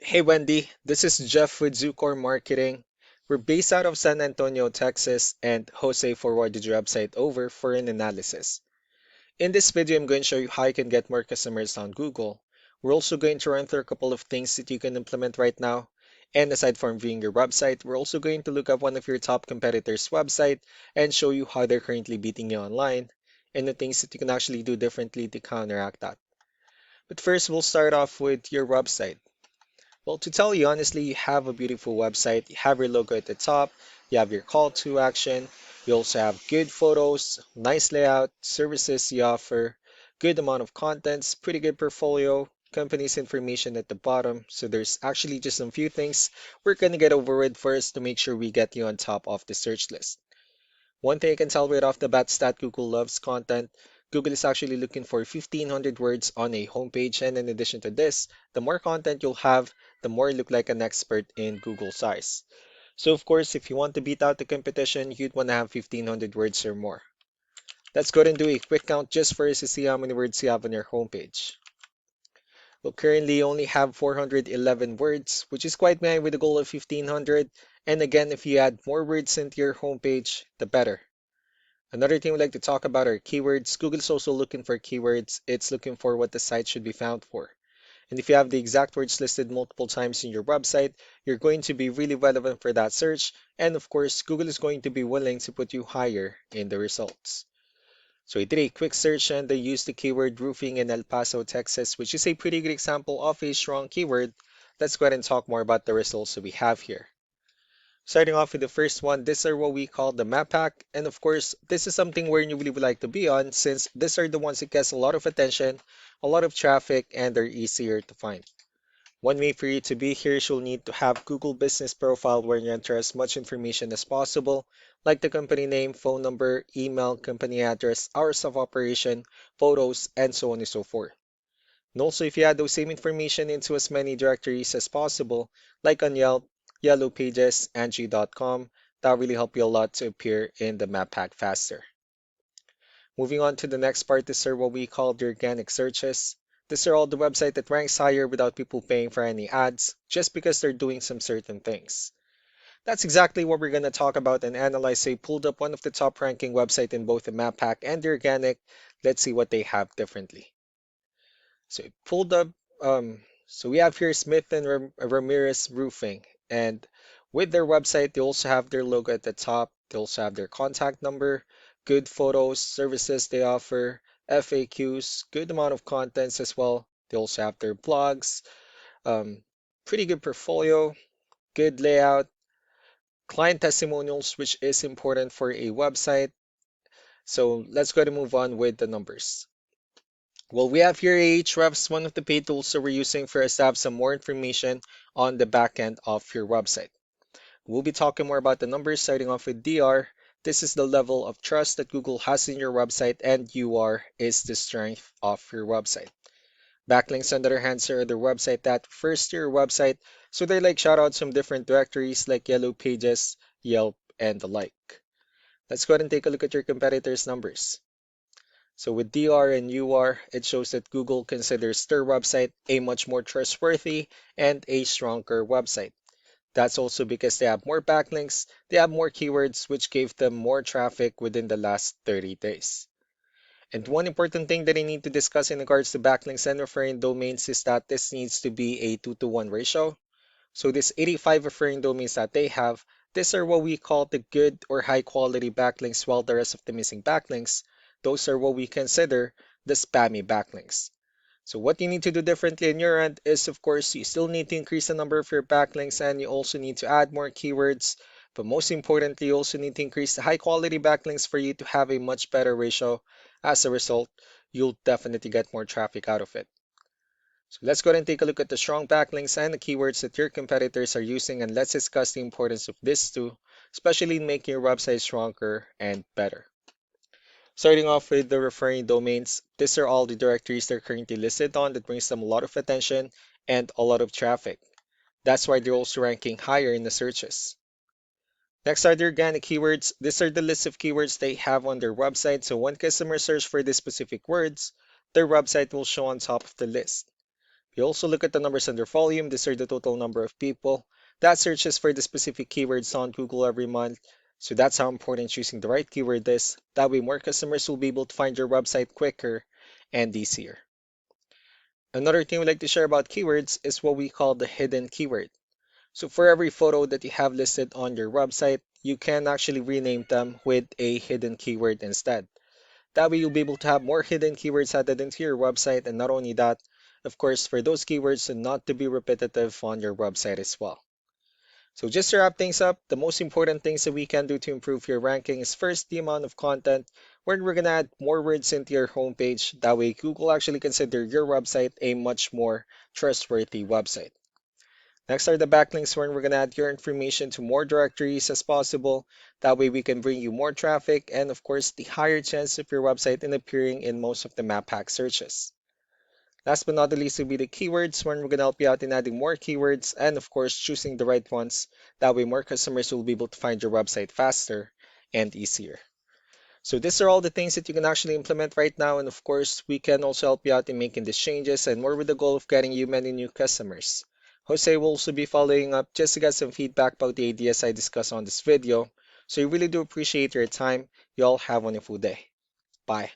Hey Wendy, this is Jeff with Zucor Marketing. We're based out of San Antonio, Texas, and Jose forwarded your website over for an analysis. In this video, I'm going to show you how you can get more customers on Google. We're also going to run through a couple of things that you can implement right now. And aside from viewing your website, we're also going to look up one of your top competitors' website and show you how they're currently beating you online and the things that you can actually do differently to counteract that. But first, we'll start off with your website. Well, to tell you honestly, you have a beautiful website. You have your logo at the top, you have your call to action, you also have good photos, nice layout, services you offer, good amount of contents, pretty good portfolio, company's information at the bottom. So there's actually just some few things we're gonna get over with first to make sure we get you on top of the search list. One thing I can tell right off the bat is that Google loves content. Google is actually looking for 1,500 words on a homepage, and in addition to this, the more content you'll have, the more you look like an expert in Google size. So of course, if you want to beat out the competition, you'd want to have 1,500 words or more. Let's go ahead and do a quick count just for us to see how many words you have on your homepage. We'll currently only have 411 words, which is quite behind with the goal of 1,500. And again, if you add more words into your homepage, the better. Another thing we like to talk about are keywords. Google's also looking for keywords. It's looking for what the site should be found for. And if you have the exact words listed multiple times in your website, you're going to be really relevant for that search. And of course, Google is going to be willing to put you higher in the results. So I did a quick search and I used the keyword roofing in El Paso, Texas, which is a pretty good example of a strong keyword. Let's go ahead and talk more about the results that we have here. Starting off with the first one, these are what we call the map pack. And of course, this is something where you really would like to be on since these are the ones that gets a lot of attention, a lot of traffic, and they're easier to find. One way for you to be here is you'll need to have Google Business Profile where you enter as much information as possible, like the company name, phone number, email, company address, hours of operation, photos, and so on and so forth. And also, if you add those same information into as many directories as possible, like on Yelp, Yellow Pages, Angie.com, that'll really help you a lot to appear in the map pack faster. Moving on to the next part, these are what we call the organic searches. These are all the website that ranks higher without people paying for any ads, just because they're doing some certain things. That's exactly what we're going to talk about and analyze. So I pulled up one of the top ranking website in both the map pack and the organic. Let's see what they have differently. So I pulled up, so we have here Smith and Ramirez Roofing, and with their website, they also have their logo at the top. They also have their contact number, good photos, services they offer, FAQs, good amount of contents as well. They also have their blogs, um, pretty good portfolio, good layout, client testimonials, which is important for a website. So let's go to move on with the numbers. Well, we have here Ahrefs, one of the paid tools that we're using for us to have some more information on the back end of your website. We'll be talking more about the numbers starting off with DR. This is the level of trust that Google has in your website, and UR is the strength of your website. Backlinks, on the other hand, are the website that refers to your website, so they like shout out some different directories like Yellow Pages, Yelp, and the like. Let's go ahead and take a look at your competitors' numbers. So with DR and UR, it shows that Google considers their website a much more trustworthy and a stronger website. That's also because they have more backlinks, they have more keywords, which gave them more traffic within the last 30 days. And one important thing that I need to discuss in regards to backlinks and referring domains is that this needs to be a 2-to-1 ratio. So this 85 referring domains that they have, these are what we call the good or high quality backlinks, while the rest of the missing backlinks, those are what we consider the spammy backlinks. So what you need to do differently on your end is, of course, you still need to increase the number of your backlinks and you also need to add more keywords. But most importantly, you also need to increase the high quality backlinks for you to have a much better ratio. As a result, you'll definitely get more traffic out of it. So let's go ahead and take a look at the strong backlinks and the keywords that your competitors are using, and let's discuss the importance of this too, especially in making your website stronger and better. Starting off with the referring domains, these are all the directories they're currently listed on that brings them a lot of attention and a lot of traffic. That's why they're also ranking higher in the searches. Next are the organic keywords. These are the list of keywords they have on their website, so when customers search for these specific words, their website will show on top of the list. We also look at the numbers under volume. These are the total number of people that searches for the specific keywords on Google every month. So that's how important choosing the right keyword is. That way more customers will be able to find your website quicker and easier. Another thing we like to share about keywords is what we call the hidden keyword. So for every photo that you have listed on your website, you can actually rename them with a hidden keyword instead. That way you'll be able to have more hidden keywords added into your website, and not only that, of course, for those keywords to not to be repetitive on your website as well. So just to wrap things up, the most important things that we can do to improve your ranking is first the amount of content, where we're gonna add more words into your homepage. That way Google actually consider your website a much more trustworthy website. Next are the backlinks, where we're gonna add your information to more directories as possible. That way we can bring you more traffic and of course the higher chance of your website in appearing in most of the map hack searches. Last but not the least will be the keywords, when we're gonna help you out in adding more keywords and of course choosing the right ones. That way more customers will be able to find your website faster and easier. So these are all the things that you can actually implement right now, and of course, we can also help you out in making these changes and more with the goal of getting you many new customers. Jose will also be following up just to get some feedback about the ideas I discussed on this video. So I really do appreciate your time. You all have a wonderful day. Bye.